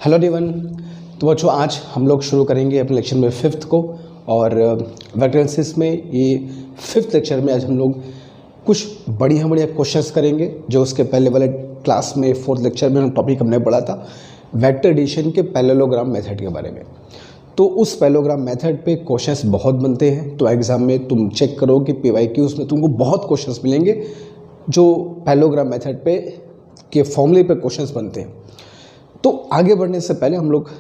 Hello everyone. तो बच्चों आज हम लोग शुरू करेंगे अपने लेक्चर में फिफ्थ को, और वेक्टर एनालिसिस में ये फिफ्थ लेक्चर में आज हम लोग कुछ बढ़िया बढ़िया क्वेश्चंस करेंगे जो उसके पहले वाले क्लास में फोर्थ लेक्चर में हम टॉपिक हमने पढ़ा था वेक्टर एडिशन के पैरेललोग्राम मेथड के बारे में। तो उस पैरेललोग्राम मेथड पे क्वेश्चंस बहुत बनते हैं, तो एग्ज़ाम में तुम चेक करो कि PYQs में तुमको बहुत क्वेश्चंस मिलेंगे जो पैरेललोग्राम मेथड पे के फॉर्मूले पे क्वेश्चंस बनते हैं। तो आगे बढ़ने से पहले हम लोग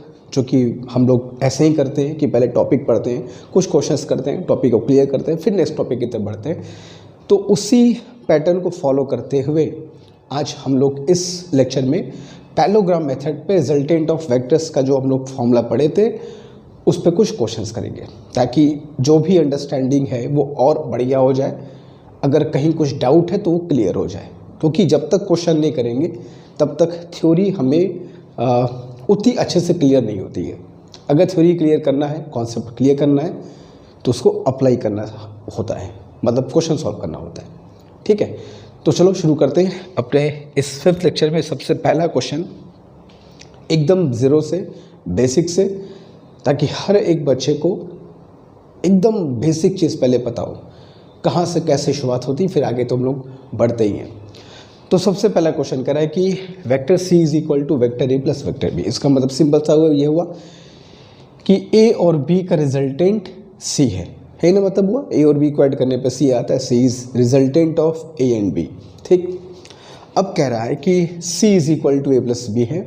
ऐसे ही करते हैं कि पहले टॉपिक पढ़ते हैं, कुछ क्वेश्चंस करते हैं, टॉपिक को क्लियर करते हैं, फिर नेक्स्ट टॉपिक की तरफ बढ़ते हैं। तो उसी पैटर्न को फॉलो करते हुए आज हम लोग इस लेक्चर में पैरेललोग्राम मेथड पे रिजल्टेंट ऑफ वेक्टर्स का जो हम लोग फॉर्मूला पढ़े थे उस पर कुछ क्वेश्चंस करेंगे, ताकि जो भी अंडरस्टैंडिंग है वो और बढ़िया हो जाए। अगर कहीं कुछ डाउट है तो वो क्लियर हो जाए, क्योंकि जब तक क्वेश्चन नहीं करेंगे तब तक थ्योरी हमें उतनी अच्छे से क्लियर नहीं होती है। अगर थ्योरी क्लियर करना है, कॉन्सेप्ट क्लियर करना है, तो उसको अप्लाई करना होता है, मतलब क्वेश्चन सॉल्व करना होता है। ठीक है, तो चलो शुरू करते हैं अपने इस फिफ्थ लेक्चर में। सबसे पहला क्वेश्चन एकदम ज़ीरो से, बेसिक से, ताकि हर एक बच्चे को एकदम बेसिक चीज़ पहले पता हो, कहाँ से कैसे शुरुआत होती, फिर आगे तो हम लोग बढ़ते ही हैं। तो सबसे पहला क्वेश्चन कह रहा है कि vector C is equal to vector A plus vector B। इसका मतलब सिंपल सा ये हुआ कि A और B का रिजल्टेंट C है ना, मतलब हुआ A और B को ऐड करने पे C आता है। C is resultant of A and B। ठीक, अब कह रहा है कि C is equal to A plus B है,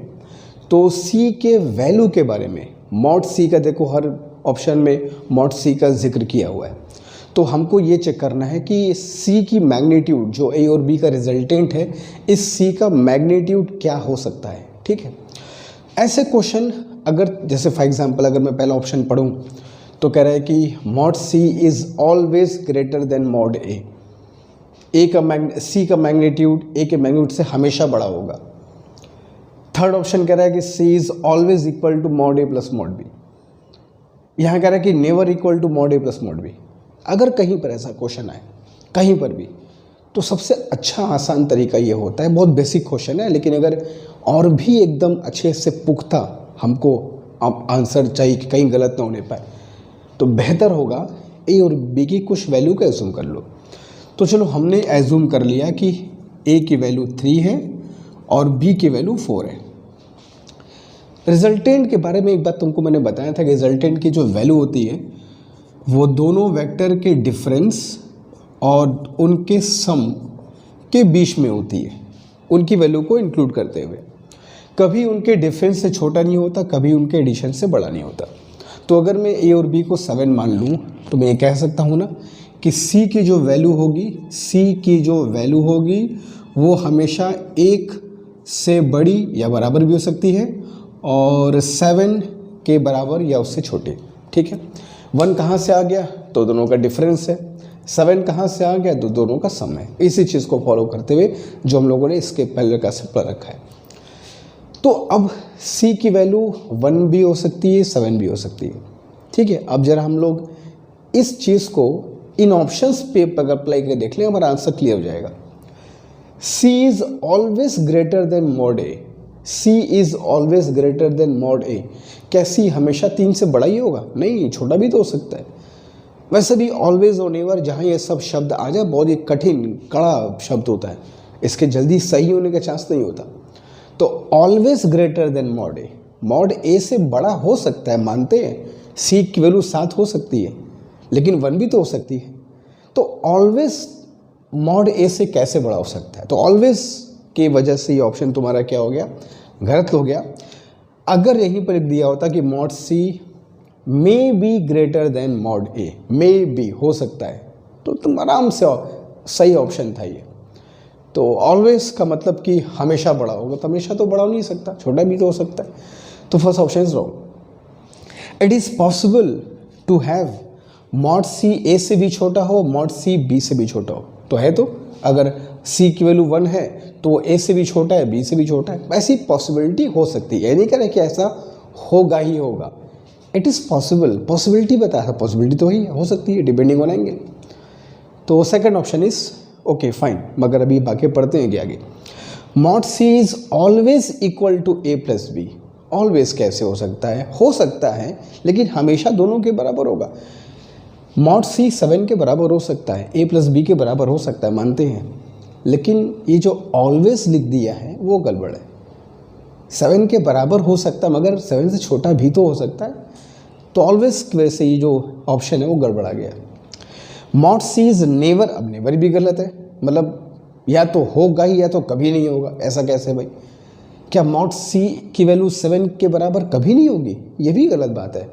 तो C के वैल्यू के बारे में मॉड C का, देखो हर ऑप्शन में मॉड C का जिक्र किया हुआ है, तो हमको ये चेक करना है कि C की मैग्नीट्यूड जो A और B का रिजल्टेंट है, इस C का मैग्नीट्यूड क्या हो सकता है। ठीक है, ऐसे क्वेश्चन अगर जैसे फॉर एग्जांपल अगर मैं पहला ऑप्शन पढ़ूं तो कह रहा है कि mod C is always greater than mod A। C का मैग्नीट्यूड A के मैग्नीट्यूड से हमेशा बड़ा होगा। थर्ड ऑप्शन कह रहा है कि C is always equal to mod A plus mod B। यहाँ कह रहा है कि never equal to mod A plus mod B। अगर कहीं पर ऐसा क्वेश्चन आए कहीं पर भी, तो सबसे अच्छा आसान तरीका ये होता है, बहुत बेसिक क्वेश्चन है, लेकिन अगर और भी एकदम अच्छे से पुख्ता हमको आंसर चाहिए कि कहीं गलत ना होने पाए, तो बेहतर होगा A और B की कुछ वैल्यू का एज्यूम कर लो। तो चलो हमने एज्यूम कर लिया कि A की वैल्यू 3 है और B की वैल्यू 4 है। रिजल्टेंट के बारे में एक बात तुमको मैंने बताया था कि रिजल्टेंट की जो वैल्यू होती है वो दोनों वेक्टर के डिफरेंस और उनके सम के बीच में होती है, उनकी वैल्यू को इंक्लूड करते हुए। कभी उनके डिफरेंस से छोटा नहीं होता, कभी उनके एडिशन से बड़ा नहीं होता। तो अगर मैं A और B को 7 मान लूँ तो मैं ये कह सकता हूँ ना कि C की जो वैल्यू होगी वो हमेशा 1 से बड़ी या बराबर भी हो सकती है और 7 के बराबर या उससे छोटी। ठीक है, 1 कहाँ से आ गया तो दोनों का डिफरेंस है, 7 कहाँ से आ गया तो दोनों का सम है। इसी चीज़ को फॉलो करते हुए जो हम लोगों ने इसके पहले का से पढ़ रखा है। तो अब C की वैल्यू 1 भी हो सकती है, 7 भी हो सकती है। ठीक है, अब जरा हम लोग इस चीज़ को इन ऑप्शंस पे अगर अप्लाई करके देख लें, हमारा आंसर क्लियर हो जाएगा। C is always greater than mod A। C is always greater than mod A। क्या C हमेशा 3 से बड़ा ही होगा? नहीं, छोटा भी तो हो सकता है। वैसे भी ऑलवेज और नेवर जहाँ ये सब शब्द आ जाए बहुत ही कठिन कड़ा शब्द होता है, इसके जल्दी सही होने का चांस नहीं होता। तो always greater than mod A, mod A से बड़ा हो सकता है, मानते हैं। C की वैल्यू 7 हो सकती है, लेकिन 1 भी तो हो सकती है। तो ऑलवेज मॉड A से कैसे बड़ा हो सकता है? तो ऑलवेज की वजह से ये ऑप्शन तुम्हारा क्या हो गया, गलत हो गया। अगर यहीं पर लिख दिया होता कि mod C may be greater than mod A, may be हो सकता है, तो तुम आराम से सही ऑप्शन था ये। तो ऑलवेज का मतलब कि हमेशा बड़ा होगा, तो हमेशा तो बड़ा हो नहीं सकता, छोटा भी तो हो सकता है। तो first option is wrong. It is possible to have mod C A से भी छोटा हो, मॉड C B से भी छोटा हो, तो है। तो अगर C की वैल्यू 1 है तो A से भी छोटा है, B से भी छोटा है, ऐसी पॉसिबिलिटी हो सकती है। ये नहीं कह रहे कि ऐसा होगा ही होगा, इट इज़ पॉसिबल। पॉसिबिलिटी बताया था, पॉसिबिलिटी तो ही हो सकती है डिपेंडिंग ऑन एंगल। तो second option is okay fine, मगर अभी बाकी पढ़ते हैं कि आगे। Mod C is always equal to A plus B। Always कैसे हो सकता है लेकिन हमेशा दोनों के बराबर होगा। मॉड सी 7 के बराबर हो सकता है, a प्लस बी के बराबर हो सकता है, मानते हैं, लेकिन ये जो ऑलवेज लिख दिया है वो गड़बड़ है। 7 के बराबर हो सकता है मगर 7 से छोटा भी तो हो सकता है, तो ऑलवेज की वजह से ये जो ऑप्शन है वो गड़बड़ा गया। मॉड सी इज नेवर, अब नेवर भी गलत है, मतलब या तो होगा ही या तो कभी नहीं होगा। ऐसा कैसे भाई? क्या मॉड सी की वैल्यू 7 के बराबर कभी नहीं होगी? ये भी गलत बात है।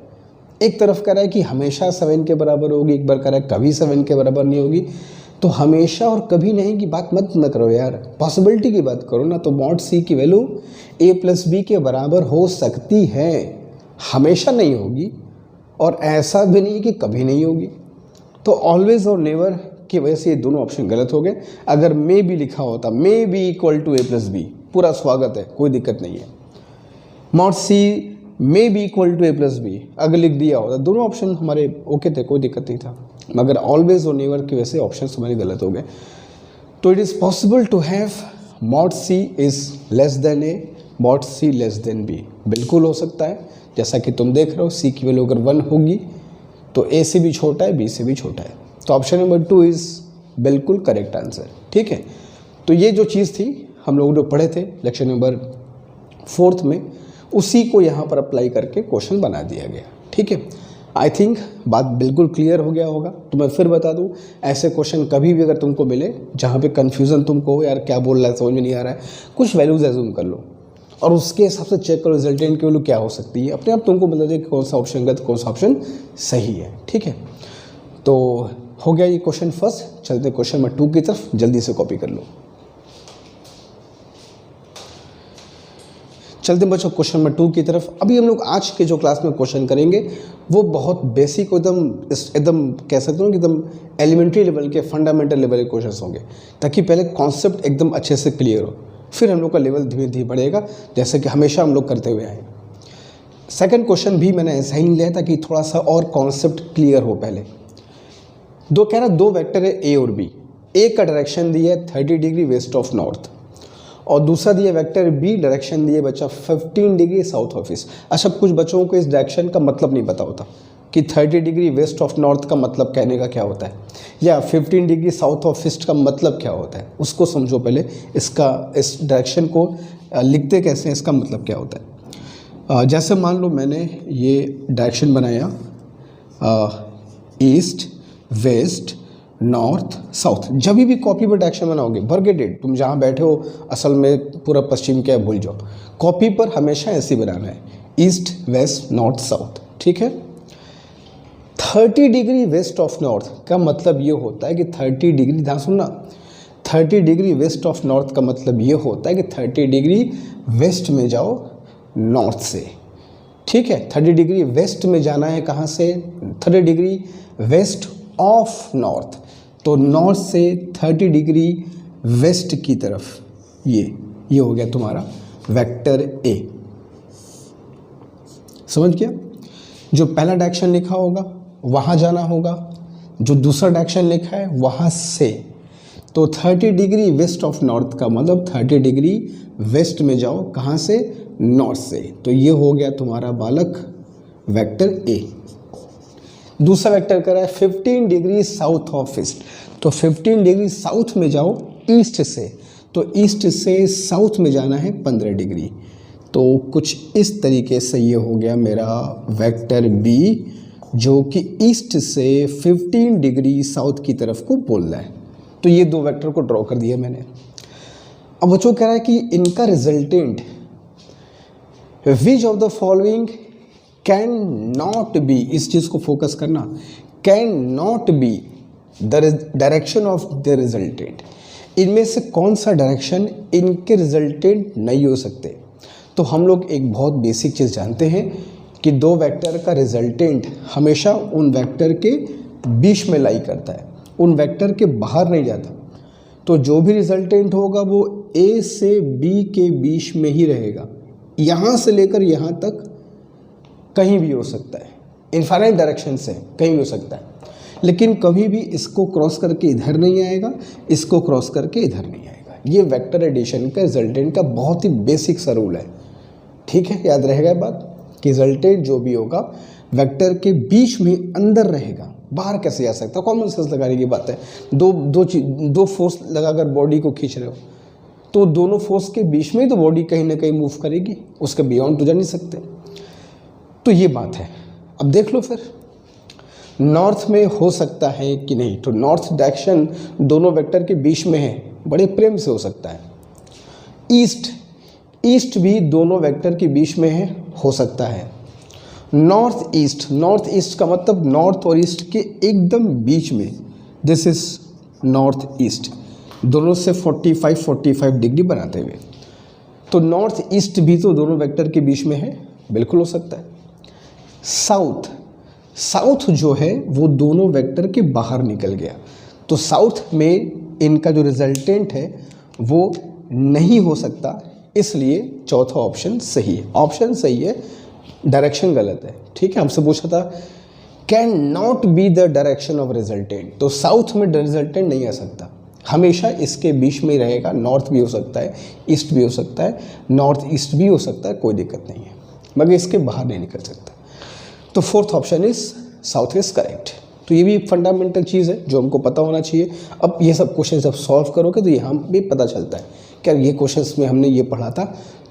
एक तरफ कह रहा है कि हमेशा 7 के बराबर होगी, एक बार कह रहा है कभी 7 के बराबर नहीं होगी। तो हमेशा और कभी नहीं की बात मत न करो यार, पॉसिबिलिटी की बात करो ना। तो मॉड सी की वैल्यू a प्लस बी के बराबर हो सकती है, हमेशा नहीं होगी, और ऐसा भी नहीं कि कभी नहीं होगी। तो ऑलवेज और नेवर की वजह से ये दोनों ऑप्शन गलत हो गए। अगर मे भी लिखा होता, may be equal to a plus B, पूरा स्वागत है, कोई दिक्कत नहीं है। Mod C may be equal to a plus B अगर लिख दिया होता, दोनों ऑप्शन हमारे ओके थे, कोई दिक्कत नहीं था, मगर ऑलवेज और नेवर की वजह से ऑप्शन हमारे गलत हो गए। तो it is possible to have mod C is less than A, mod C less than B, बिल्कुल हो सकता है। जैसा कि तुम देख रहे हो, सी की वैल्यू अगर 1 होगी तो ए से भी छोटा है, बी से भी छोटा है, तो ऑप्शन नंबर 2 इज़ बिल्कुल करेक्ट आंसर। ठीक है, तो ये जो चीज़ थी हम लोग जो पढ़े थे लेक्चर नंबर 4 में, उसी को यहाँ पर अप्लाई करके क्वेश्चन बना दिया गया। ठीक है, आई थिंक बात बिल्कुल क्लियर हो गया होगा। तो मैं फिर बता दूँ, ऐसे क्वेश्चन कभी भी अगर तुमको मिले जहाँ पे कन्फ्यूज़न तुमको हो, यार क्या बोल रहा है समझ में नहीं आ रहा है, कुछ वैल्यूज एज्यूम कर लो और उसके हिसाब से चेक करो रिजल्टेंट की वैल्यू क्या हो सकती है, अपने आप तुमको बता जाए कि कौन सा ऑप्शन गलत, कौन सा ऑप्शन सही है। ठीक है, तो हो गया ये क्वेश्चन फर्स्ट। चलते क्वेश्चन नंबर 2 की तरफ, जल्दी से कॉपी कर लो। चलते बच्चों क्वेश्चन नंबर 2 की तरफ। अभी हम लोग आज के जो क्लास में क्वेश्चन करेंगे वो बहुत बेसिक, एकदम कह सकते हो कि एकदम एलिमेंट्री लेवल के, फंडामेंटल लेवल के क्वेश्चंस होंगे, ताकि पहले कॉन्सेप्ट एकदम अच्छे से क्लियर हो, फिर हम लोग का लेवल धीरे धीरे बढ़ेगा, जैसे कि हमेशा हम लोग करते हुए आए। सेकंड क्वेश्चन भी मैंने ऐसा ही लिया ताकि थोड़ा सा और कॉन्सेप्ट क्लियर हो। पहले कह रहा 2 वेक्टर है ए और बी, ए का डायरेक्शन दिया है 30 डिग्री वेस्ट ऑफ नॉर्थ, और दूसरा दिया वेक्टर बी डायरेक्शन दिए बच्चा 15 डिग्री साउथ ऑफ ईस्ट। अच्छा, कुछ बच्चों को इस डायरेक्शन का मतलब नहीं पता होता कि 30 डिग्री वेस्ट ऑफ नॉर्थ का मतलब कहने का क्या होता है, या 15 डिग्री साउथ ऑफ ईस्ट का मतलब क्या होता है, उसको समझो पहले। इस डायरेक्शन को लिखते कैसे हैं, इसका मतलब क्या होता है। जैसे मान लो मैंने ये डायरेक्शन बनाया ईस्ट वेस्ट नॉर्थ साउथ। जब भी कॉपी पर डायरेक्शन बनाओगे, फॉरगेट इट, तुम जहाँ बैठे हो असल में पूरा पश्चिम क्या है भूल जाओ, कॉपी पर हमेशा ऐसे बनाना है, ईस्ट वेस्ट नॉर्थ साउथ। ठीक है, 30 डिग्री वेस्ट ऑफ नॉर्थ का मतलब ये होता है कि 30 डिग्री, ध्यान सुनना, 30 डिग्री वेस्ट ऑफ नॉर्थ का मतलब ये होता है कि 30 डिग्री वेस्ट में जाओ नॉर्थ से। ठीक है, 30 डिग्री वेस्ट में जाना है, कहाँ से, 30 डिग्री वेस्ट ऑफ नॉर्थ, तो नॉर्थ से 30 डिग्री वेस्ट की तरफ, ये हो गया तुम्हारा वेक्टर ए। समझ गया? जो पहला डायरेक्शन लिखा होगा वहाँ जाना होगा, जो दूसरा डायरेक्शन लिखा है वहाँ से। तो 30 डिग्री वेस्ट ऑफ नॉर्थ का मतलब 30 डिग्री वेस्ट में जाओ, कहाँ से, नॉर्थ से। तो ये हो गया तुम्हारा बालक वेक्टर ए। दूसरा वेक्टर कर रहा है 15 डिग्री साउथ ऑफ ईस्ट, तो 15 डिग्री साउथ में जाओ ईस्ट से, तो ईस्ट से साउथ में जाना है 15 डिग्री। तो कुछ इस तरीके से ये हो गया मेरा वेक्टर बी, जो कि ईस्ट से 15 डिग्री साउथ की तरफ को बोल रहा है। तो ये 2 वेक्टर को ड्रॉ कर दिया मैंने। अब बच्चों कह रहा है कि इनका resultant which of the following can not be, इस चीज़ को फोकस करना, can not be the direction of the resultant, इनमें से कौन सा डायरेक्शन इनके रिजल्टेंट नहीं हो सकते। तो हम लोग एक बहुत बेसिक चीज़ जानते हैं कि 2 वेक्टर का रिजल्टेंट हमेशा उन वेक्टर के बीच में लाई करता है, उन वेक्टर के बाहर नहीं जाता। तो जो भी रिजल्टेंट होगा वो ए से बी के बीच में ही रहेगा, यहाँ से लेकर यहाँ तक कहीं भी हो सकता है, इनफाइनाइट डायरेक्शन से कहीं भी हो सकता है, लेकिन कभी भी इसको क्रॉस करके इधर नहीं आएगा, इसको क्रॉस करके इधर नहीं आएगा। ये वेक्टर एडिशन का रिजल्टेंट का बहुत ही बेसिक सा रूल है। ठीक है, याद रहेगा ये बात कि रिजल्टेंट जो भी होगा वेक्टर के बीच में अंदर रहेगा, बाहर कैसे जा सकता है। कॉमन सेंस लगाने की बात है। दो फोर्स लगाकर बॉडी को खींच रहे हो तो दोनों फोर्स के बीच में ही तो बॉडी कहीं ना कहीं मूव करेगी, उसके बियॉन्ड तो जा नहीं सकते। तो ये बात है। अब देख लो फिर नॉर्थ में हो सकता है कि नहीं, तो नॉर्थ डायरेक्शन दोनों वेक्टर के बीच में है, बड़े प्रेम से हो सकता है। ईस्ट भी दोनों वेक्टर के बीच में है, हो सकता है। नॉर्थ ईस्ट का मतलब नॉर्थ और ईस्ट के एकदम बीच में, दिस इज नॉर्थ ईस्ट, दोनों से 45 डिग्री बनाते हुए, तो नॉर्थ ईस्ट भी तो दोनों वेक्टर के बीच में है, बिल्कुल हो सकता है। साउथ जो है वो दोनों वेक्टर के बाहर निकल गया, तो साउथ में इनका जो रिजल्टेंट है वो नहीं हो सकता, इसलिए चौथा ऑप्शन सही है। ऑप्शन सही है, डायरेक्शन गलत है। ठीक है, हमसे पूछा था can not be the direction of resultant, तो साउथ में रिजल्टेंट नहीं आ सकता, हमेशा इसके बीच में ही रहेगा। नॉर्थ भी हो सकता है, ईस्ट भी हो सकता है, नॉर्थ ईस्ट भी हो सकता है, कोई दिक्कत नहीं है, मगर इसके बाहर नहीं निकल सकता। तो fourth option is south is correct. तो ये भी फंडामेंटल चीज़ है जो हमको पता होना चाहिए। अब ये सब क्वेश्चन जब सॉल्व करोगे तो यहाँ भी पता चलता है क्या ये क्वेश्चंस में हमने ये पढ़ा था,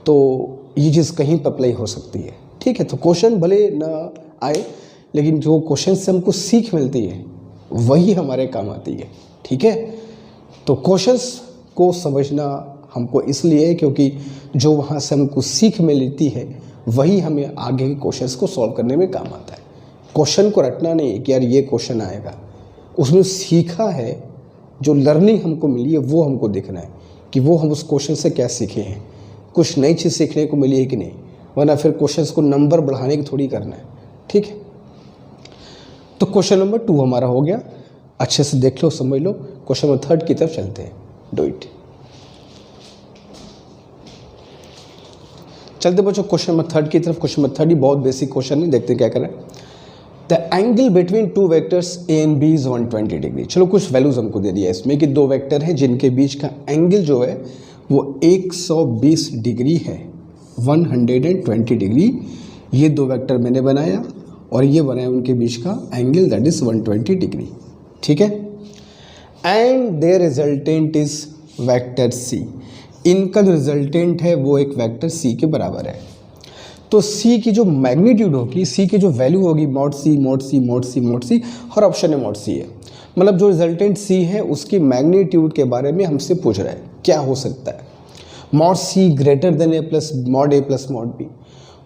तो ये चीज़ कहीं पर अप्लाई हो सकती है। ठीक है, तो क्वेश्चन भले ना आए लेकिन जो क्वेश्चन से हमको सीख मिलती है वही हमारे काम आती है। ठीक है, तो क्वेश्चंस को समझना हमको इसलिए है क्योंकि जो वहाँ से हमको सीख मिलती है वही हमें आगे के क्वेश्चंस को सॉल्व करने में काम आता है। क्वेश्चन को रटना नहीं है कि यार ये क्वेश्चन आएगा, उसमें सीखा है, जो लर्निंग हमको मिली है वो हमको देखना है कि वो हम उस क्वेश्चन से क्या सीखे हैं, कुछ नई चीज़ सीखने को मिली है कि नहीं, वरना फिर क्वेश्चंस को नंबर बढ़ाने की थोड़ी करना है। ठीक है, तो क्वेश्चन नंबर 2 हमारा हो गया, अच्छे से देख लो, समझ लो। क्वेश्चन नंबर 3 की तरफ चलते हैं, डू इट। चलते बच्चों क्वेश्चन नंबर 3 की तरफ। क्वेश्चन नंबर 3 बहुत बेसिक क्वेश्चन है, देखते हैं क्या करें। The angle between two vectors A and B is 120 degree. चलो कुछ वैल्यूज हमको दे दिया है इसमें कि दो वेक्टर हैं जिनके बीच का एंगल जो है वो 120 डिग्री है, 120 डिग्री। ये दो वेक्टर मैंने बनाया और ये बनाया उनके बीच का एंगल, दैट इज 120 डिग्री। ठीक है, and their resultant is vector C. इनका जो रिजल्टेंट है वो एक वेक्टर सी के बराबर है। तो सी की जो मैग्नीट्यूड होगी, सी की जो वैल्यू होगी, mod C mod C mod C mod C, हर ऑप्शन में मॉड सी है। मतलब जो रिजल्टेंट सी है उसकी मैग्नीट्यूड के बारे में हमसे पूछ रहा है, क्या हो सकता है। Mod C greater than A plus mod B,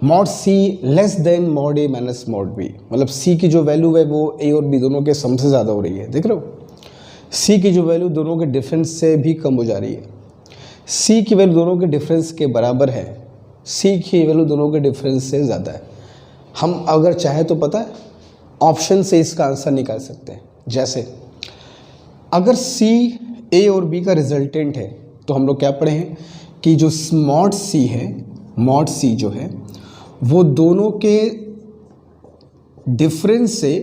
mod C less than mod A minus mod B. मतलब सी की जो वैल्यू है वो ए और बी दोनों के सम से ज़्यादा हो रही है, देख रहे हो। सी की जो वैल्यू दोनों के डिफरेंस से भी कम हो जा रही है, सी की वैल्यू दोनों के डिफरेंस के बराबर है, सी की वैल्यू दोनों के डिफरेंस से ज़्यादा है। हम अगर चाहे तो पता है ऑप्शन से इसका आंसर निकाल सकते हैं। जैसे अगर सी ए और बी का रिजल्टेंट है तो हम लोग क्या पढ़े हैं कि जो मॉड सी है, मॉड सी जो है वो दोनों के डिफरेंस से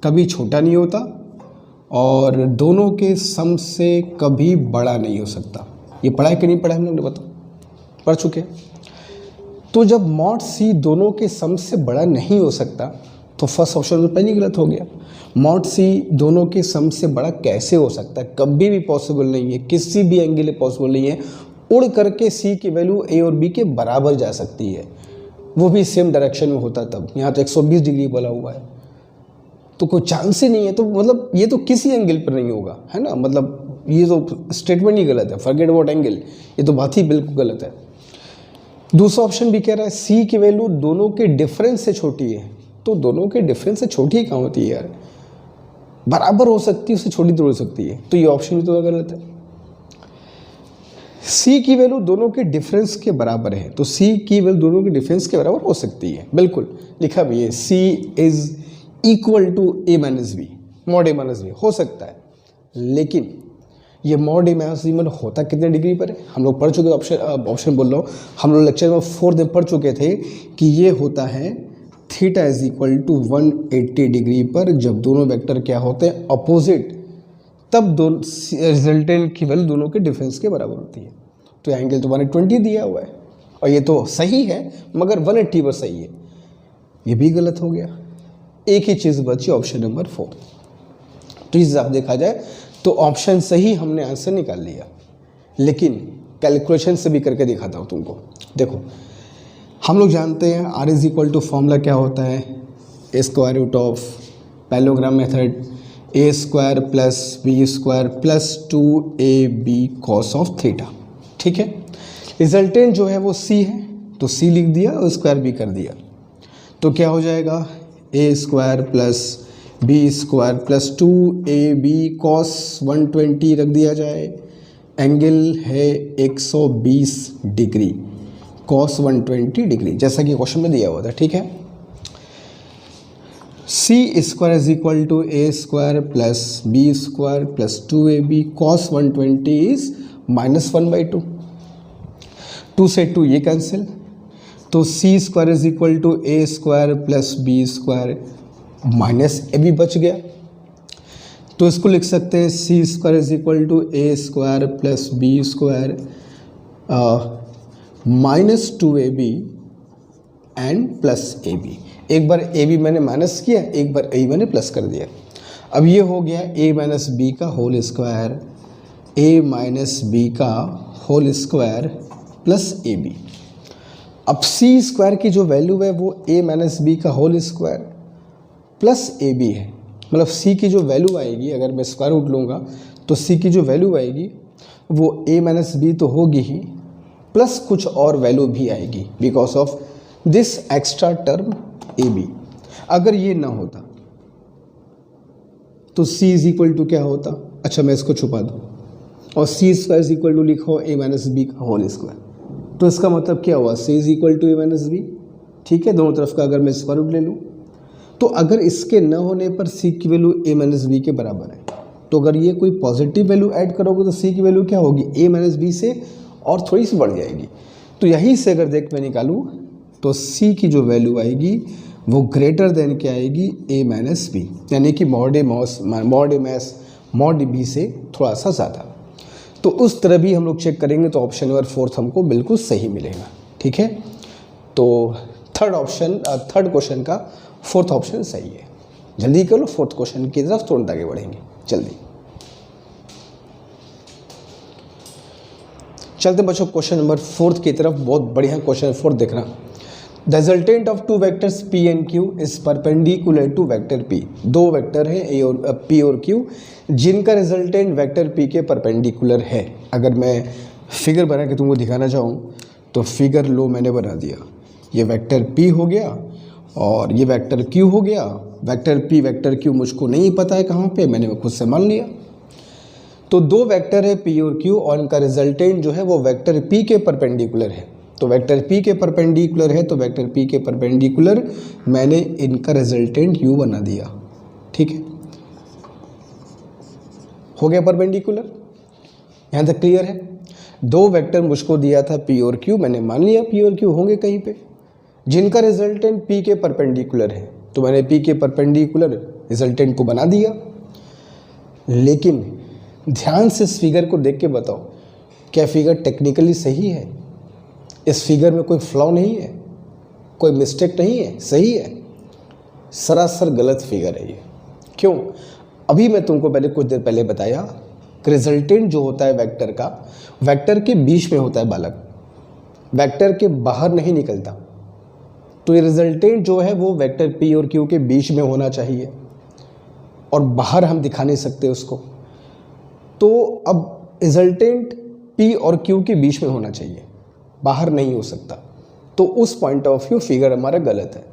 कभी छोटा नहीं होता और दोनों के सम से कभी बड़ा नहीं हो सकता। ये पढ़ा है कि नहीं पढ़ा है हम लोग ने, बताओ, पढ़ चुके हैं। तो जब मॉड सी दोनों के सम से बड़ा नहीं हो सकता तो फर्स्ट ऑप्शन तो पहले गलत हो गया। मॉड सी दोनों के सम से बड़ा कैसे हो सकता है, कभी भी पॉसिबल नहीं है, किसी भी एंगल में पॉसिबल नहीं है। उड़ करके सी की वैल्यू ए और बी के बराबर जा सकती है, वो भी सेम डायरेक्शन में होता तब। यहाँ तो 120 डिग्री बोला हुआ है, तो कोई चांस ही नहीं है। तो मतलब ये तो किसी एंगल पर नहीं होगा, है ना। मतलब ये तो स्टेटमेंट ही गलत है, फॉरगेट अबाउट एंगल, ये तो बात ही बिल्कुल गलत है। दूसरा ऑप्शन भी कह रहा है सी की वैल्यू दोनों के डिफरेंस से छोटी है, तो दोनों के डिफरेंस से छोटी ही कहाँ होती है यार, बराबर हो सकती है, उससे छोटी तो हो सकती है, तो ये ऑप्शन भी तो गलत है। सी की वैल्यू दोनों के डिफरेंस के बराबर है, तो सी की वैल्यू दोनों के डिफरेंस के बराबर हो सकती है, बिल्कुल लिखा भी है, C is equal to A minus B, mod A minus B हो सकता है। लेकिन ये मॉड ए माइनस बी होता कितने डिग्री पर है, हम लोग पढ़ चुके, ऑप्शन बोल रहा हूँ, हम लोग लेक्चर में 4 दिन पढ़ चुके थे कि ये होता है theta is equal to 180 degree पर। जब दोनों वेक्टर क्या होते हैं अपोजिट, तब दोनों रिजल्टेंट की वैल्यू दोनों के डिफरेंस के बराबर होती है। तो एंगल तो 120 दिया हुआ है, और ये तो सही है मगर 180 पर सही है, ये भी गलत हो गया। एक ही चीज़ बची, ऑप्शन नंबर 4। तो इस हिसाब देखा जाए तो ऑप्शन सही हमने आंसर निकाल लिया, लेकिन कैलकुलेशन से भी करके दिखाता हूँ तुमको। देखो हम लोग जानते हैं R is equal to formula क्या होता है, A square root of parallelogram method A square plus B square plus 2ab cos of theta. ठीक है, रिजल्टेंट जो है वो c है तो c लिख दिया और स्क्वायर भी कर दिया, तो क्या हो जाएगा A square plus B square plus 2ab cos 120 रख दिया जाए, एंगल है 120 डिग्री, कॉस 120 डिग्री जैसा कि क्वेश्चन में दिया हुआ था। ठीक है, C square is equal to A square plus B square plus 2ab cos 120 is -1/2, 2 से 2 ये कैंसिल, तो C square is equal to A square plus B square minus A B बच गया, तो इसको लिख सकते हैं C square is equal to A square plus B square minus 2ab and plus A B. एक बार ए बी मैंने माइनस किया, एक बार ए मैंने प्लस कर दिया। अब ये हो गया ए माइनस बी का whole square, A minus B का whole square plus A B. अब सी स्क्वायर की जो वैल्यू है वो ए माइनस बी का whole square plus A B है, मतलब सी की जो वैल्यू आएगी, अगर मैं स्क्वायर रूट लूँगा तो सी की जो वैल्यू आएगी वो ए माइनस बी तो होगी ही, प्लस कुछ और वैल्यू भी आएगी because of this extra term A B. अगर ये ना होता तो सी इज इक्वल टू क्या होता, अच्छा मैं इसको छुपा दूँ और C square is equal to लिखो ए माइनस बी का होल स्क्वायर, तो इसका मतलब क्या हुआ, C is equal to A minus B. ठीक है, दोनों तरफ का अगर मैं स्क्वायर रूट ले लूँ तो अगर इसके न होने पर सी की वैल्यू ए माइनस बी के बराबर है, तो अगर ये कोई पॉजिटिव वैल्यू ऐड करोगे तो सी की वैल्यू क्या होगी, ए माइनस बी से और थोड़ी सी बढ़ जाएगी। तो यहीं से अगर देख मैं निकालूँ तो सी की जो वैल्यू आएगी वो ग्रेटर देन क्या आएगी, ए माइनस बी, यानी कि मॉड बी से थोड़ा सा ज़्यादा। तो उस तरह भी हम लोग चेक करेंगे तो ऑप्शन नंबर 4 हमको बिल्कुल सही मिलेगा। ठीक है, तो थर्ड क्वेश्चन का 4th ऑप्शन सही है। जल्दी करो, 4th क्वेश्चन की तरफ तुरंत आगे बढ़ेंगे, जल्दी चलते बच्चों क्वेश्चन नंबर 4 की तरफ। बहुत बढ़िया क्वेश्चन 4 देखना। The resultant of two vectors P and Q is perpendicular to vector P. दो वेक्टर हैं ए और पी और क्यू, जिनका रिजल्टेंट वेक्टर पी के परपेंडिकुलर है। अगर मैं फिगर बना के तुमको दिखाना चाहूँ तो फिगर लो मैंने बना दिया, ये वेक्टर पी हो गया और ये वेक्टर क्यू हो गया। वेक्टर पी वेक्टर क्यू मुझको नहीं पता है कहाँ पे, मैंने खुद से मान लिया। तो दो वेक्टर है पी और क्यू और इनका रिजल्टेंट जो है वो वेक्टर पी के परपेंडिकुलर है। तो वेक्टर पी के परपेंडिकुलर है तो वेक्टर पी के परपेंडिकुलर मैंने इनका रिजल्टेंट यू बना दिया। ठीक है, हो गया परपेंडिकुलर, यहाँ तक क्लियर है। दो वेक्टर मुझको दिया था पी और क्यू, मैंने मान लिया पी और क्यू होंगे कहीं पे, जिनका रिजल्टेंट पी के परपेंडिकुलर है, तो मैंने पी के परपेंडिकुलर रिजल्टेंट को बना दिया। लेकिन ध्यान से इस फिगर को देख के बताओ, क्या फिगर टेक्निकली सही है? इस फिगर में कोई फ्लॉ नहीं है, कोई मिस्टेक नहीं है, सही है? सरासर गलत फिगर है ये। क्यों? अभी मैं तुमको पहले कुछ देर पहले बताया कि रिजल्टेंट जो होता है वेक्टर का, वेक्टर के बीच में होता है बालक, वेक्टर के बाहर नहीं निकलता। तो ये रिजल्टेंट जो है वो वेक्टर पी और क्यू के बीच में होना चाहिए और बाहर हम दिखा नहीं सकते उसको। तो अब रिजल्टेंट पी और क्यू के बीच में होना चाहिए, बाहर नहीं हो सकता। तो उस पॉइंट ऑफ व्यू फिगर हमारा गलत है।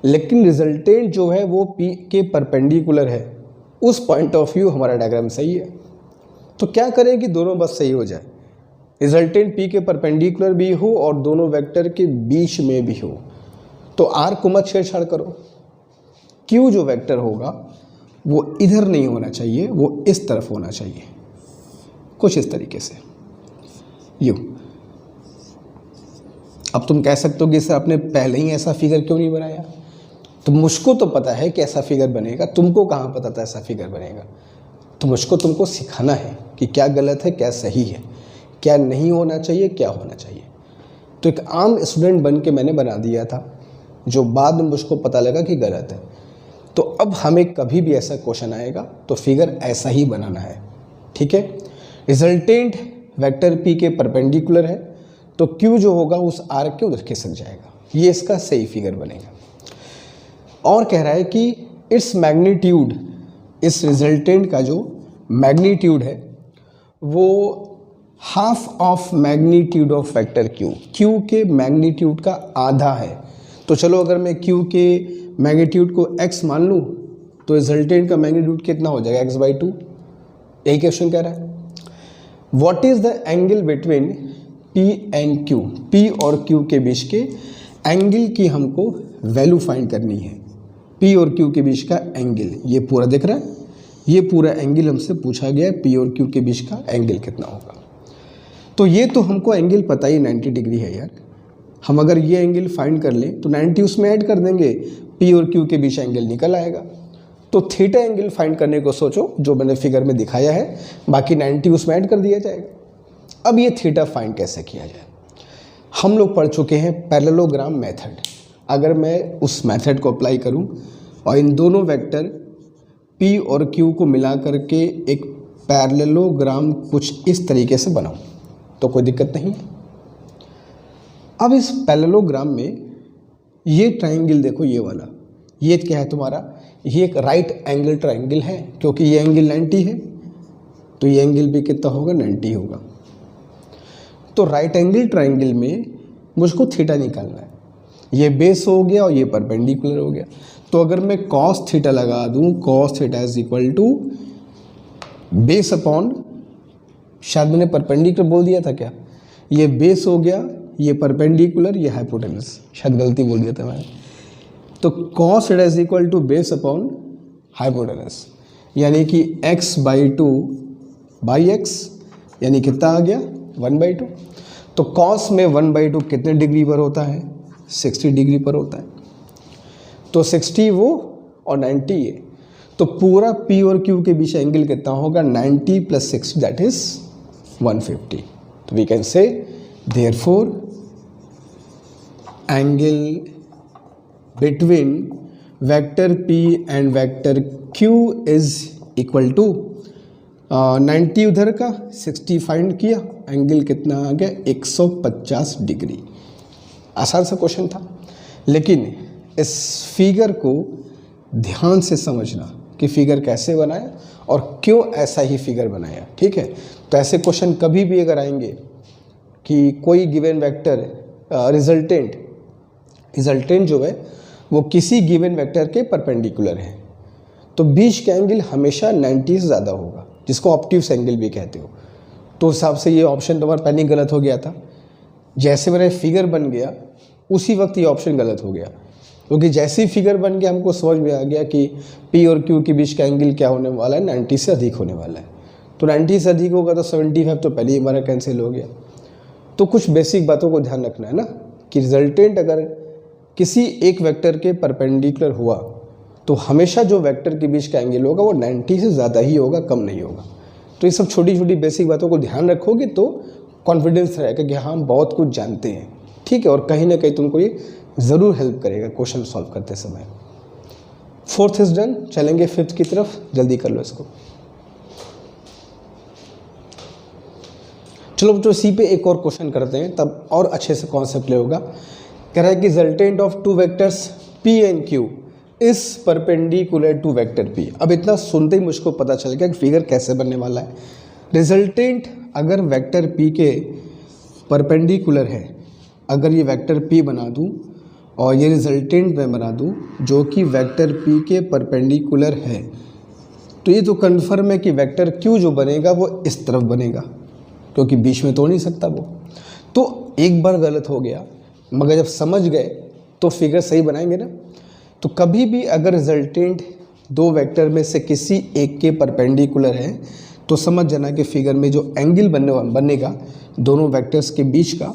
लेकिन रिजल्टेंट जो है वो पी के परपेंडिकुलर है, उस पॉइंट ऑफ व्यू हमारा डायग्राम सही है। तो क्या करें कि दोनों बस सही हो जाए, रिजल्टेंट पी के परपेंडिकुलर भी हो और दोनों वेक्टर के बीच में भी हो। तो आर को मत छेड़छाड़ करो। क्यू जो वेक्टर होगा वो इधर नहीं होना चाहिए, वो इस तरफ होना चाहिए, कुछ इस तरीके से यूँ। अब तुम कह सकते हो कि सर आपने पहले ही ऐसा फिगर क्यों नहीं बनाया? तो मुझको तो पता है कि ऐसा फिगर बनेगा, तुमको कहाँ पता था ऐसा फिगर बनेगा? तो मुझको तुमको सिखाना है कि क्या गलत है, क्या सही है, क्या नहीं होना चाहिए, क्या होना चाहिए। तो एक आम स्टूडेंट बन के मैंने बना दिया था, जो बाद में मुझको पता लगा कि गलत है। तो अब हमें कभी भी ऐसा क्वेश्चन आएगा तो फिगर ऐसा ही बनाना है, ठीक है। रिजल्टेंट वेक्टर p के परपेंडिकुलर है तो q जो होगा उस आर्क के उधर खिसक जाएगा, ये इसका सही फिगर बनेगा। और कह रहा है कि इट्स मैग्नीट्यूड, इस रिजल्टेंट का जो मैग्नीट्यूड है वो half of magnitude of vector q के मैग्नीट्यूड का आधा है। तो चलो अगर मैं q के मैग्नीट्यूड को x मान लूँ तो रिजल्टेंट का मैग्नीट्यूड कितना हो जाएगा, x/2। यही क्वेश्चन कह रहा है। What is the angle between p and q, p और q के बीच के एंगल की हमको वैल्यू फाइंड करनी है। p और q के बीच का एंगल, ये पूरा दिख रहा है, ये पूरा एंगल हमसे पूछा गया है, p और q के बीच का एंगल कितना होगा। तो ये तो हमको एंगल पता ही 90 डिग्री है यार। हम अगर ये एंगल फाइंड कर लें तो 90 उसमें ऐड कर देंगे, p और q के बीच एंगल निकल आएगा। तो थीटा एंगल फाइंड करने को सोचो, जो मैंने फिगर में दिखाया है, बाकी 90 उसमें ऐड कर दिया जाएगा। अब ये थीटा फाइंड कैसे किया जाए, हम लोग पढ़ चुके हैं पैरेललोग्राम मेथड। अगर मैं उस मेथड को अप्लाई करूं और इन दोनों वेक्टर p और q को मिला करके एक पैरेललोग्राम कुछ इस तरीके से बनाऊं तो कोई दिक्कत नहीं। अब इस पैरेललोग्राम में ये ट्राइंगल देखो, ये वाला, ये क्या है तुम्हारा, ये एक राइट एंगल ट्राइंगल है, क्योंकि ये एंगल 90 है तो ये एंगल भी कितना होगा, 90 होगा। तो राइट एंगल ट्राइंगल में मुझको थीटा निकालना है। ये बेस हो गया और ये परपेंडिकुलर हो गया। तो अगर मैं कॉस थीटा लगा दूं, cos theta is equal to base upon, शायद मैंने परपेंडिकुलर बोल दिया था क्या, ये बेस हो गया, ये परपेंडिकुलर, ये हाइपोटेनस, शायद गलती बोल दिया था मैंने। तो cos theta is equal to base upon hypotenuse, यानी कि x/2 बाई x, यानी कितना आ गया, 1/2। तो कॉस में 1/2 कितने डिग्री पर होता है, 60 डिग्री पर होता है। तो 60 वो और 90 ये, तो पूरा p और q के बीच एंगल कितना होगा, 90 + 60 दैट इज 150। तो we can say therefore angle between vector p and vector q is equal to 90 उधर का, 60 फाइंड किया, एंगल कितना आ गया, 150 डिग्री। आसान सा क्वेश्चन था, लेकिन इस फिगर को ध्यान से समझना कि फिगर कैसे बनाया और क्यों ऐसा ही फिगर बनाया, ठीक है। तो ऐसे क्वेश्चन कभी भी अगर आएंगे कि कोई गिवन वेक्टर रिजल्टेंट जो है वो किसी गिवन वेक्टर के परपेंडिकुलर है, तो बीच का एंगल हमेशा 90 से ज़्यादा होगा, जिसको ऑप्टिव्स एंगल भी कहते हो। तो उस हिसाब से ये ऑप्शन तुम्हारा पहले गलत हो गया था। जैसे मेरा फिगर बन गया उसी वक्त ये ऑप्शन गलत हो गया, क्योंकि जैसे ही फिगर बन गया हमको समझ में आ गया कि p और q के बीच का एंगल क्या होने वाला है, 90 से अधिक होने वाला है। तो 90 से अधिक होगा तो 75 तो पहले ही हमारा कैंसिल हो गया। तो कुछ बेसिक बातों को ध्यान रखना है ना, कि रिजल्टेंट अगर किसी एक वेक्टर के परपेंडिकुलर हुआ तो हमेशा जो वेक्टर के बीच का एंगल होगा वो 90 से ज़्यादा ही होगा, कम नहीं होगा। तो ये सब छोटी छोटी बेसिक बातों को ध्यान रखोगे तो कॉन्फिडेंस रहेगा कि हाँ हम बहुत कुछ जानते हैं, ठीक है। और कहीं ना कहीं तुमको ये ज़रूर हेल्प करेगा क्वेश्चन सॉल्व करते समय। 4th इज डन, चलेंगे 5th की तरफ, जल्दी कर लो इसको। चलो तो इसी पे एक और क्वेश्चन करते हैं, तब और अच्छे से कॉन्सेप्ट ले होगा। कह रहा है कि resultant of two vectors p and q is perpendicular to vector p। अब इतना सुनते ही मुझको पता चल गया कि फिगर कैसे बनने वाला है। रिजल्टेंट अगर वेक्टर p के परपेंडिकुलर है, अगर ये वेक्टर p बना दूं और ये रिजल्टेंट मैं बना दूं जो कि वेक्टर p के परपेंडिकुलर है, तो ये तो कन्फर्म है कि वेक्टर q जो बनेगा वो इस तरफ बनेगा, क्योंकि बीच में तो नहीं सकता वो। तो एक बार गलत हो गया, मगर जब समझ गए तो फिगर सही बनाएंगे ना। तो कभी भी अगर रिजल्टेंट दो वेक्टर में से किसी एक के परपेंडिकुलर है तो समझ जाना कि फिगर में जो एंगल बनेगा दोनों वेक्टर्स के बीच का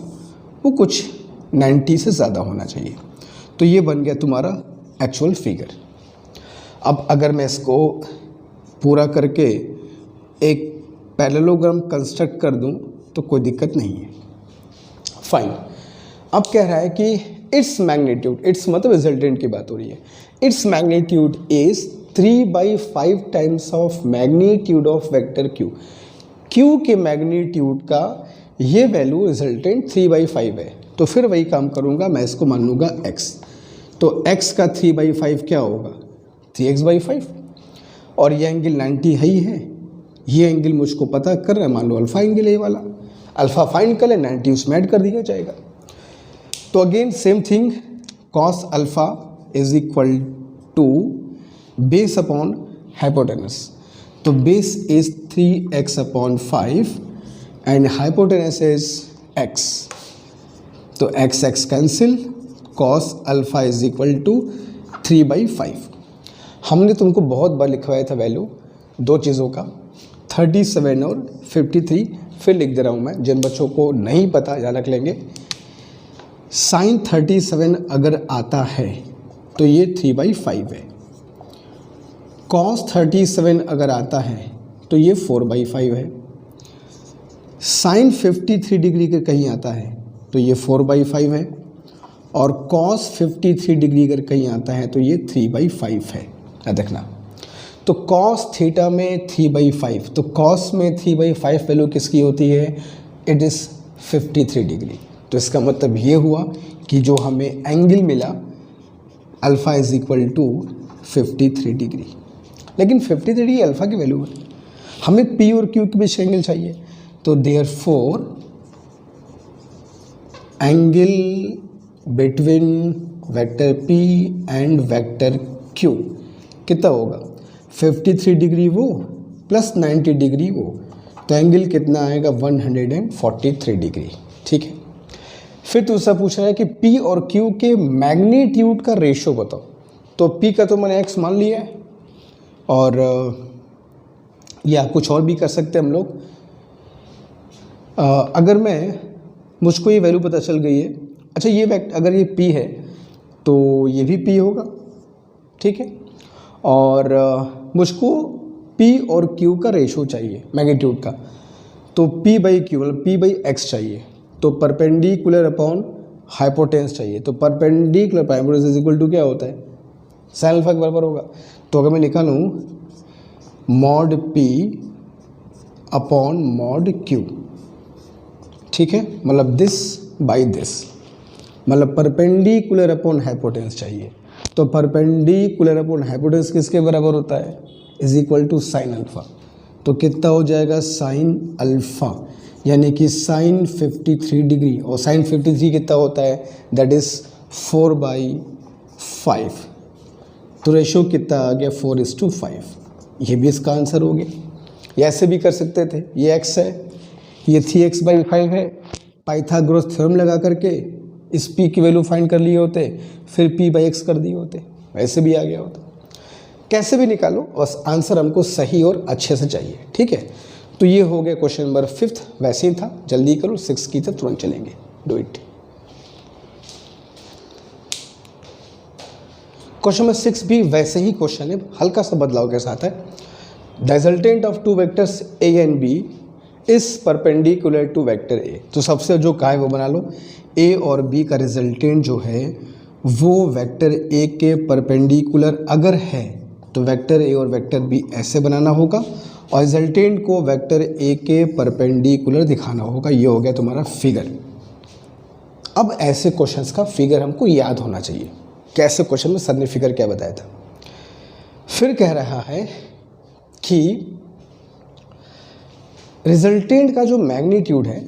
वो कुछ 90 से ज़्यादा होना चाहिए। तो ये बन गया तुम्हारा एक्चुअल फिगर। अब अगर मैं इसको पूरा करके एक पैरेललोग्राम कंस्ट्रक्ट कर दूं तो कोई दिक्कत नहीं है, फाइन। अब कह रहा है कि इट्स मैग्नीट्यूड, इट्स मतलब रिजल्टेंट की बात हो रही है, its magnitude is 3/5 times of magnitude of vector Q. Q के मैग्नीट्यूड का ये वैल्यू रिजल्टेंट 3/5 है। तो फिर वही काम करूँगा, मैं इसको मान लूँगा x। तो x का 3/5 क्या होगा, 3x/5। और ये एंगल 90 है ही है, ये एंगल मुझको पता कर रहा है, मान लो अल्फ़ा एंगल है ये वाला, अल्फ़ा फाइंड कर ले, 90 उसमें ऐड कर दिया जाएगा। तो again same thing, cos alpha is equal to base upon hypotenuse. तो base is 3x/5 and hypotenuse is x। तो x cancel, cos alpha is equal to 3/5। हमने तुमको बहुत बार लिखवाया था वैल्यू दो चीज़ों का, 37 और 53। फिर लिख दे रहा हूँ मैं, जिन बच्चों को नहीं पता याद रख लेंगे। साइन 37 अगर आता है तो ये 3/5 है, कॉस 37 अगर आता है तो ये 4/5 है, साइन 53 डिग्री के कहीं आता है तो ये 4/5 है, और कॉस 53 डिग्री अगर कहीं आता है तो ये 3/5 है। याद देखना, तो कॉस थीटा में 3/5, तो कॉस में 3/5 वैल्यू किसकी होती है, इट इज़ 53 डिग्री। तो इसका मतलब ये हुआ कि जो हमें एंगल मिला alpha is equal to 53 degree. लेकिन 53 डिग्री अल्फ़ा की वैल्यू है, हमें पी और क्यू के बीच एंगल चाहिए। तो therefore angle between vector P and vector Q कितना होगा, 53 डिग्री वो प्लस 90 डिग्री वो, तो एंगल कितना आएगा 143 डिग्री। ठीक है। फिर दूसरा पूछ रहा है कि P और Q के मैग्नीट्यूड का रेशो बताओ। तो P का तो मैंने x मान लिया है, और या कुछ और भी कर सकते हैं हम लोग। अगर मुझको ये वैल्यू पता चल गई है, अच्छा ये अगर ये P है तो ये भी P होगा, ठीक है। और मुझको P और Q का रेशो चाहिए मैग्नीट्यूड का, तो P/Q मतलब P/x चाहिए, तो परपेंडिकुलर अपॉन हाइपोटेंस चाहिए। तो perpendicular hypotenuse is equal to क्या होता है, साइन अल्फा के बराबर होगा। तो अगर मैं निकालूँ mod P upon mod Q, ठीक है, मतलब दिस बाई दिस, मतलब परपेंडिकुलर अपॉन हाइपोटेंस चाहिए। तो परपेंडिकुलर अपॉन हाइपोटेंस किसके बराबर होता है, is equal to sine alpha. तो कितना हो जाएगा साइन अल्फा, यानी कि साइन 53 डिग्री, और साइन 53 कितना होता है, दैट इज 4/5। तो रेशो कितना आ गया 4:5। ये भी इसका आंसर हो गया। या ऐसे भी कर सकते थे, ये x है, ये 3x/5 है, पाइथागोरस थ्योरम लगा करके इस p की वैल्यू फाइंड कर लिए होते, फिर p/x कर दिए होते, वैसे भी आ गया होता। कैसे भी निकालो, बस आंसर हमको सही और अच्छे से चाहिए, ठीक है। तो ये हो गया क्वेश्चन नंबर 5, वैसे ही था, जल्दी करो, 6 की तो तुरंत चलेंगे, डू इट। क्वेश्चन नंबर 6 भी वैसे ही क्वेश्चन है, हल्का सा बदलाव के साथ है। The resultant of two vectors A and B is perpendicular to vector A. तो सबसे जो कहा है वो बना लो, ए और बी का रिजल्टेंट जो है वो वेक्टर ए के परपेंडिकुलर अगर है तो वेक्टर ए और वेक्टर बी ऐसे बनाना होगा, और रिजल्टेंट को वेक्टर ए के परपेंडिकुलर दिखाना होगा। ये हो गया तुम्हारा फिगर। अब ऐसे क्वेश्चंस का फिगर हमको याद होना चाहिए। कैसे क्वेश्चन में सर ने फिगर क्या बताया था। फिर कह रहा है कि रिजल्टेंट का जो मैग्नीट्यूड है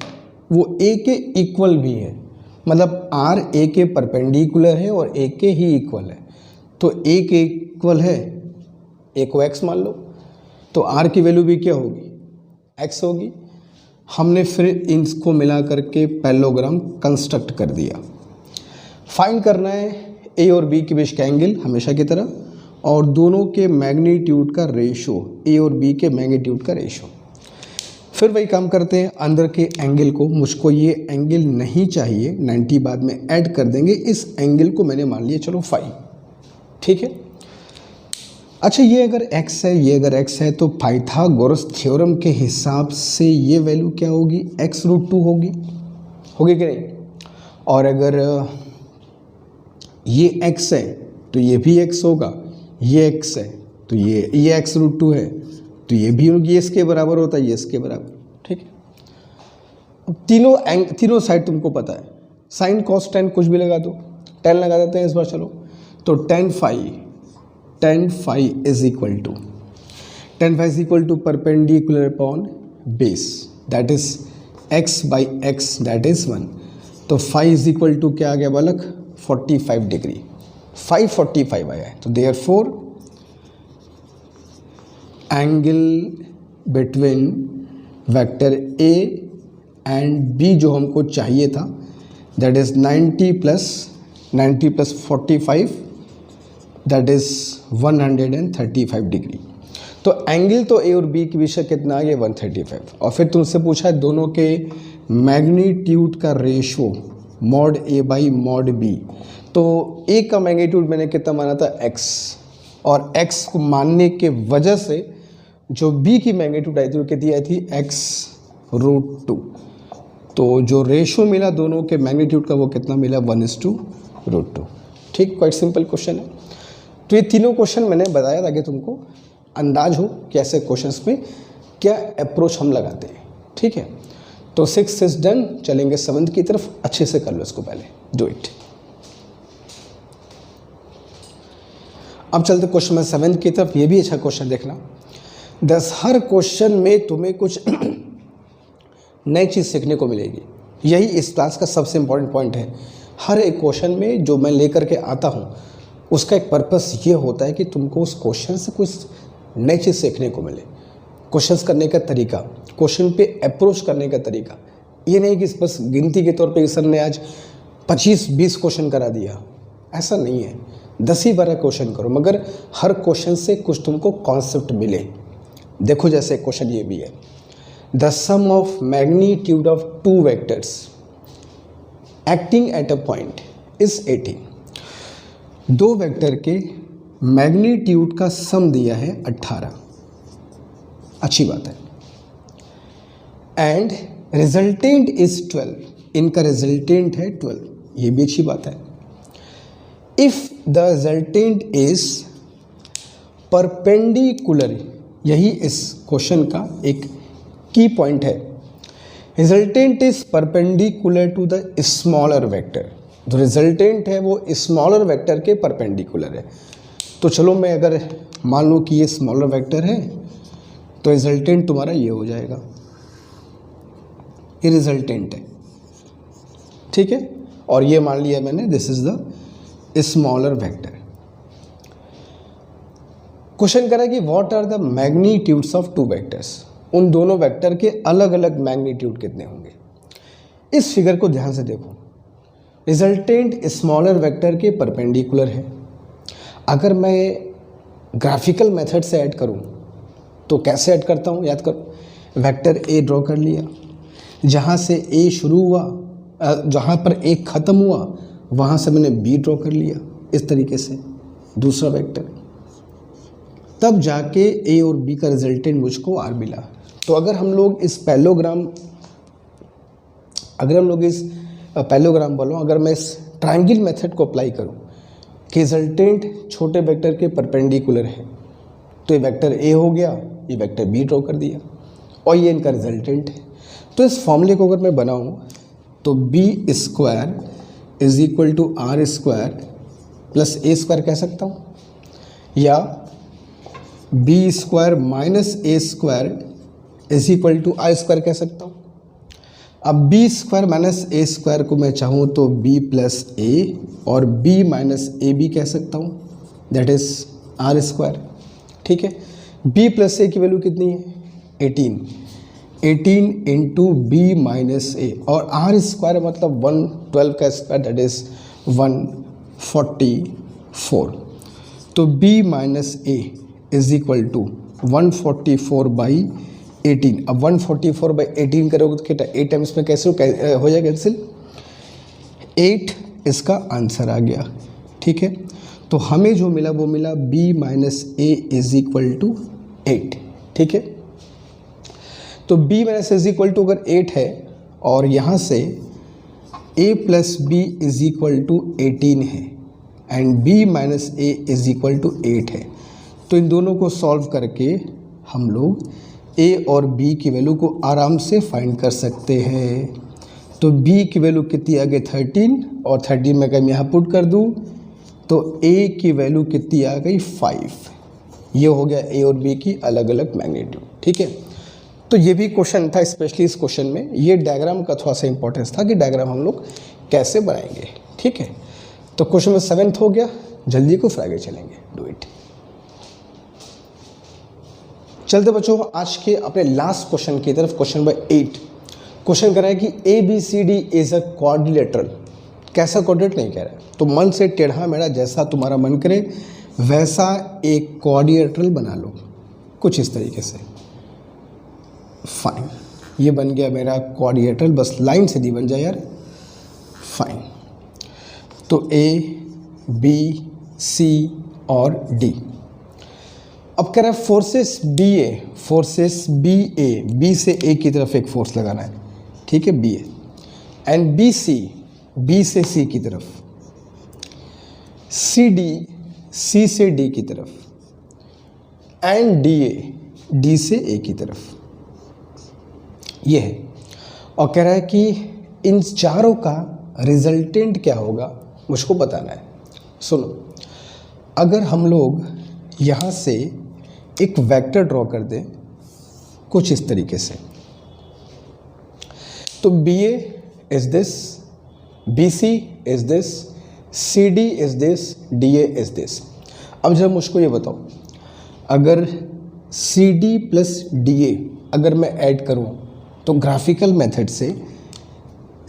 वो ए के इक्वल भी है, मतलब आर ए के परपेंडिकुलर है और ए के ही इक्वल है। तो ए के इक्वल है, ए को x मान लो, तो r की वैल्यू भी क्या होगी, x होगी। हमने फिर इनको मिला करके पैरेललोग्राम कंस्ट्रक्ट कर दिया। फाइंड करना है a और b के बीच का एंगल हमेशा की तरह, और दोनों के मैग्नीट्यूड का रेशो, a और b के मैग्नीट्यूड का रेशो। फिर वही काम करते हैं, अंदर के एंगल को, मुझको ये एंगल नहीं चाहिए, 90 बाद में ऐड कर देंगे। इस एंगल को मैंने मान लिया चलो फाई, ठीक है। अच्छा ये अगर x है, ये अगर x है, तो पाइथागोरस थ्योरम के हिसाब से ये वैल्यू क्या होगी, x√2 होगी कि नहीं। और अगर ये x है तो ये भी x होगा, ये x है तो ये x√2 है तो ये भी ये इसके बराबर होता है, ये इसके बराबर। ठीक है, अब तीनों साइड तुमको पता है, साइन कॉस टेन कुछ भी लगा दो, टेन लगा देते हैं इस बार। चलो तो tan phi is equal to perpendicular upon base, that is x by X, that is 1। तो फाई इज इक्वल टू क्या आ गया बालक, 45 डिग्री, 545 आया है। तो therefore angle between vector A and B जो हमको चाहिए था, that is 90 plus 45, that is 135 degree. तो एंगल तो A और B के विषय कितना आ गया, 135। और फिर तुमसे पूछा है दोनों के मैग्नीट्यूड का ratio mod A by mod B। तो A का मैग्नीट्यूड मैंने कितना माना था, x, और x को मानने के वजह से जो B की मैग्नीट्यूड आई थी वो कितनी आई थी, x√2। तो जो रेशो मिला दोनों के मैग्नीट्यूड का वो कितना मिला, 1:√2। ठीक, क्वाइट सिंपल क्वेश्चन है। तो ये तीनों क्वेश्चन मैंने बताया ताकि तुमको अंदाज हो कि ऐसे क्वेश्चंस में क्या अप्रोच हम लगाते हैं। ठीक है, तो 6 इज डन, चलेंगे 7th की तरफ। अच्छे से कर लो इसको, पहले डू इट। अब चलते क्वेश्चन में 7th की तरफ। ये भी अच्छा क्वेश्चन देखना, हर क्वेश्चन में तुम्हें कुछ नई चीज़ सीखने को मिलेगी। यही इस क्लास का सबसे इम्पोर्टेंट पॉइंट है। हर एक क्वेश्चन में जो मैं लेकर के आता हूँ उसका एक पर्पस ये होता है कि तुमको उस क्वेश्चन से कुछ नई चीज़ सीखने को मिले। क्वेश्चंस करने का तरीका, क्वेश्चन पे अप्रोच करने का तरीका, ये नहीं कि बस गिनती के तौर पे सर ने आज 25-20 क्वेश्चन करा दिया, ऐसा नहीं है। 10 ही 12 क्वेश्चन करो, मगर हर क्वेश्चन से कुछ तुमको कॉन्सेप्ट मिले। देखो जैसे क्वेश्चन ये भी है, the sum of magnitude of 2 vectors acting at a point is 18। 2 vector के मैग्नीट्यूड का सम दिया है 18, अच्छी बात है। एंड रिजल्टेंट इज 12, इनका रिजल्टेंट है 12, ये भी अच्छी बात है। If the resultant is perpendicular, यही इस क्वेश्चन का एक की पॉइंट है। Resultant is perpendicular to the smaller vector, जो रिजल्टेंट है वो स्मॉलर वेक्टर के परपेंडिकुलर है। तो चलो मैं अगर मान लूँ कि ये स्मॉलर वेक्टर है तो रिजल्टेंट तुम्हारा ये हो जाएगा, ये रिजल्टेंट है। ठीक है, और ये मान लिया मैंने this is the smaller vector. Question करा कि what are the magnitudes of 2 vectors, उन दोनों वेक्टर के अलग अलग मैग्नीट्यूड कितने होंगे। इस फिगर को ध्यान से देखो, रिजल्टेंट स्मॉलर वेक्टर के परपेंडिकुलर है। अगर मैं ग्राफिकल मेथड से ऐड करूं तो कैसे ऐड करता हूं, याद करो। वेक्टर ए ड्रॉ कर लिया, जहां से ए शुरू हुआ, जहां पर ए ख़त्म हुआ वहां से मैंने बी ड्रॉ कर लिया, इस तरीके से दूसरा वेक्टर। तब जाके ए और बी का रिजल्टेंट मुझको आर मिला। तो अगर हम लोग इस पैलोग्राम बोलो, अगर मैं इस ट्रायंगल मेथड को अप्लाई करूं कि रिजल्टेंट छोटे वेक्टर के परपेंडिकुलर है, तो ये वेक्टर ए हो गया, ये वेक्टर बी ड्रॉ कर दिया, और ये इनका रिजल्टेंट है। तो इस फॉर्मूले को अगर मैं बनाऊं तो B square is equal to R square plus A square कह सकता हूँ, या B square minus A square is equal to I square कह सकता हूँ। अब B square minus A square को मैं चाहूँ तो बी प्लस ए और बी माइनस ए बी कह सकता हूँ, दैट इज आर स्क्वायर। ठीक है, बी प्लस ए की वैल्यू कितनी है, 18 इंटू बी माइनस ए, और आर स्क्वायर मतलब 112 का स्क्वायर, दैट इज 144। तो B minus A is equal to 144/18। अब 144/18 करोगे तो कितना, 8 टाइम्स में कैसे हो जाएगा कैंसिल, 8 इसका आंसर आ गया। ठीक है, तो हमें जो मिला वो मिला b minus A is equal to 8। ठीक है, तो b minus is equal to अगर 8 है और यहाँ से a plus b is equal to 18 है and b minus A is equal to 8 है। तो इन दोनों को सॉल्व करके हम लोग a और b की वैल्यू को आराम से फाइंड कर सकते हैं। तो b की वैल्यू कितनी आ गई 13 और 13 में अगर मैं यहाँ पुट कर दूँ तो a की वैल्यू कितनी आ गई 5। ये हो गया a और b की अलग अलग मैग्नीट्यूड। ठीक है, तो ये भी क्वेश्चन था, स्पेशली इस क्वेश्चन में ये डायग्राम का थोड़ा सा इंपॉर्टेंस था कि डायग्राम हम लोग कैसे बनाएंगे। ठीक है, तो क्वेश्चन में 7th हो गया, जल्दी को फिर आगे चलेंगे। Do it. चलते बच्चों आज के अपने लास्ट क्वेश्चन की तरफ। क्वेश्चन नंबर 8 क्वेश्चन कह रहा है कि ABCD इज अ क्वाड्रिलेटरल। कैसा क्वाड्रिलेटरल नहीं कह रहा है, तो मन से टेढ़ा मेढ़ा जैसा तुम्हारा मन करे वैसा एक क्वाड्रिलेटरल बना लो, कुछ इस तरीके से। फाइन, ये बन गया मेरा क्वाड्रिलेटरल, बस लाइन से दी बन जाए यार। फाइन, तो A B C और D। अब कह रहा है फोर्सेस BA, B से A की तरफ एक फोर्स लगाना है। ठीक है, BA एंड BC, B से C की तरफ, CD, C से D की तरफ एंड DA, D से A की तरफ। ये है, और कह रहा है कि इन चारों का रिजल्टेंट क्या होगा मुझको बताना है। सुनो, अगर हम लोग यहाँ से एक वेक्टर ड्रॉ कर दें कुछ इस तरीके से, तो BA is this, BC is this, CD is this, DA is this. अब जब मुझको ये बताओ, अगर CD प्लस DA अगर मैं ऐड करूँ तो ग्राफिकल मेथड से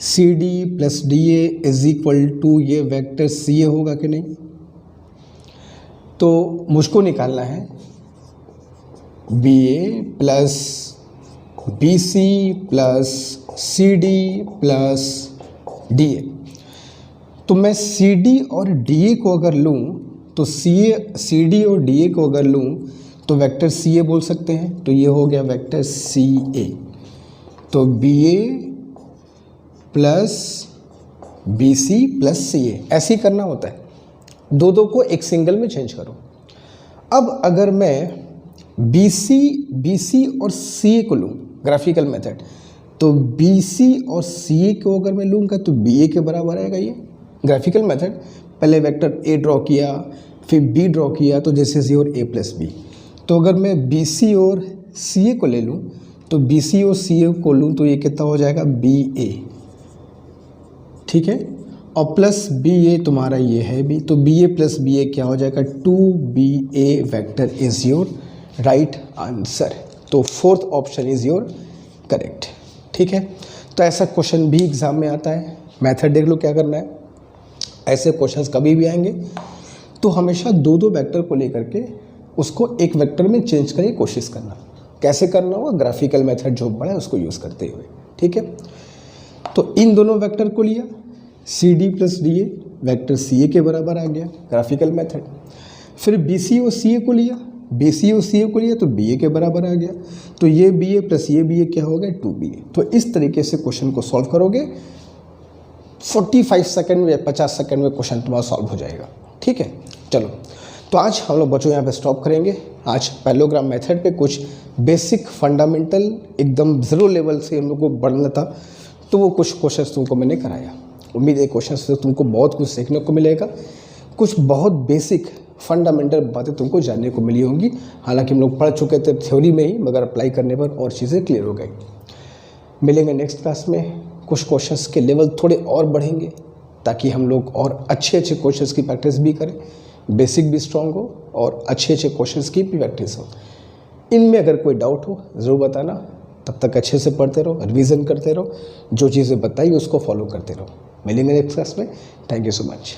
CD plus DA is equal to ये वेक्टर CA होगा कि नहीं। तो मुझको निकालना है BA plus BC plus CD plus DA। तो मैं CD और DA को अगर लूँ तो CD और DA को अगर लूँ तो वेक्टर CA बोल सकते हैं। तो ये हो गया वेक्टर CA। तो BA plus BC plus CA, ऐसे ही करना होता है, दो को एक सिंगल में चेंज करो। अब अगर मैं BC और CA को लूँ ग्राफिकल मेथड, तो BC और CA को अगर मैं लूँगा तो BA के बराबर आएगा। ये ग्राफिकल मेथड, पहले वेक्टर A ड्रॉ किया फिर B ड्रॉ किया, तो जैसे C और A प्लस B। तो अगर मैं BC और CA को ले लूँ तो BC और CA को लूँ तो ये कितना हो जाएगा BA। ठीक है, और प्लस BA तुम्हारा ये है भी, तो BA प्लस BA क्या हो जाएगा 2BA vector is your right answer. तो 4th option is your correct. ठीक है, तो ऐसा क्वेश्चन भी एग्जाम में आता है। मेथड देख लो क्या करना है। ऐसे क्वेश्चंस कभी भी आएंगे तो हमेशा दो वेक्टर को लेकर के उसको एक वेक्टर में चेंज करने की कोशिश करना। कैसे करना होगा, ग्राफिकल मेथड जो बड़ा है उसको यूज़ करते हुए। ठीक है, तो इन दोनों वेक्टर को लिया, CD plus DA vector CA के बराबर आ गया ग्राफिकल मेथड। फिर BC और CA को लिया, BC और CA को लिया तो BA के बराबर आ गया। तो ये BA प्लस ये BA क्या हो गया 2BA। तो इस तरीके से क्वेश्चन को सॉल्व करोगे, 45 सेकंड में या 50 सेकंड में क्वेश्चन तुम्हारा सॉल्व हो जाएगा। ठीक है, चलो तो आज हम लोग बच्चों यहाँ पे स्टॉप करेंगे। आज पैरेललोग्राम मेथड पे कुछ बेसिक फंडामेंटल एकदम ज़ीरो लेवल से हम लोग को बढ़ना था, तो वो कुछ क्वेश्चंस तुमको मैंने कराया। उम्मीद है क्वेश्चन से तुमको बहुत कुछ सीखने को मिलेगा, कुछ बहुत बेसिक फंडामेंटल बातें तुमको जानने को मिली होंगी। हालांकि हम लोग पढ़ चुके थे थ्योरी में ही, मगर अप्लाई करने पर और चीज़ें क्लियर हो गई। मिलेंगे नेक्स्ट क्लास में, कुछ क्वेश्चंस के लेवल थोड़े और बढ़ेंगे ताकि हम लोग और अच्छे क्वेश्चंस की प्रैक्टिस भी करें, बेसिक भी स्ट्रांग हो और अच्छे क्वेश्चंस की भी प्रैक्टिस हो। इनमें अगर कोई डाउट हो ज़रूर बताना। तब तक अच्छे से पढ़ते रहो, रिवीजन करते रहो, जो चीज़ें बताई उसको फॉलो करते रहो। मिलेंगे नेक्स्ट क्लास में। Thank you so much.